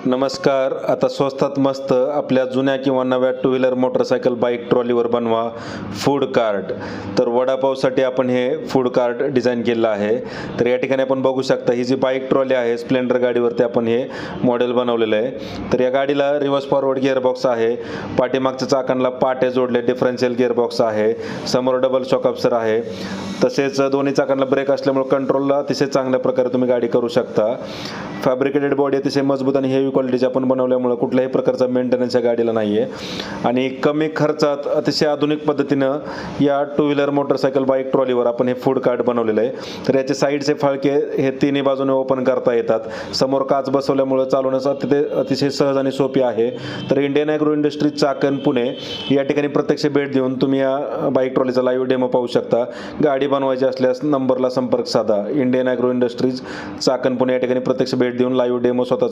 नमस्कार. आता स्वस्तात मस्त आपल्या जुन्या किंवा नव्या टू व्हीलर मोटरसायकल बाईक ट्रॉलीवर बनवा फूड कार्ट. तर वडापावसाठी आपण हे फूड कार्ट डिझाईन केलेलं आहे. तर या ठिकाणी आपण बघू शकता ही जी बाईक ट्रॉली आहे स्प्लेंडर गाडीवरती आपण हे मॉडेल बनवलेलं आहे. तर या गाडीला रिव्हर्स फॉरवर्ड गिअरबॉक्स आहे, पाठीमागच्या चाकांना पाटे जोडले डिफरन्शियल गिअरबॉक्स आहे, समोर डबल शॉक अब्सर आहे, तसेच दोन्ही चाकांना ब्रेक असल्यामुळे कंट्रोलला अतिशय चांगल्या प्रकारे तुम्ही गाडी करू शकता. फॅब्रिकेटेड बॉडी अतिशय मजबूत आणि हेवी क्वालिटीची आपण बनवल्यामुळे कुठल्याही प्रकारचा मेंटेनन्स या गाडीला नाही आहे आणि कमी खर्चात अतिशय आधुनिक पद्धतीनं या टू व्हीलर मोटरसायकल बाईक ट्रॉलीवर आपण हे फूड कार्ट बनवलेलं आहे. तर याचे साईडचे फाळके हे तिन्ही बाजूने ओपन करता येतात. समोर काच बसवल्यामुळे चालवण्यास अतिशय सहज आणि सोपी आहे. तर Indian agro industries Chakan Pune या ठिकाणी प्रत्यक्ष भेट देऊन तुम्ही या बाईक ट्रॉलीचा लाईव्ह डेमो पाहू शकता. गाडी बनवायची असल्यास नंबरला संपर्क साधा. Indian agro industries Chakan Pune या ठिकाणी प्रत्यक्ष भेट देऊन लाईव्ह डेमो स्वतःचा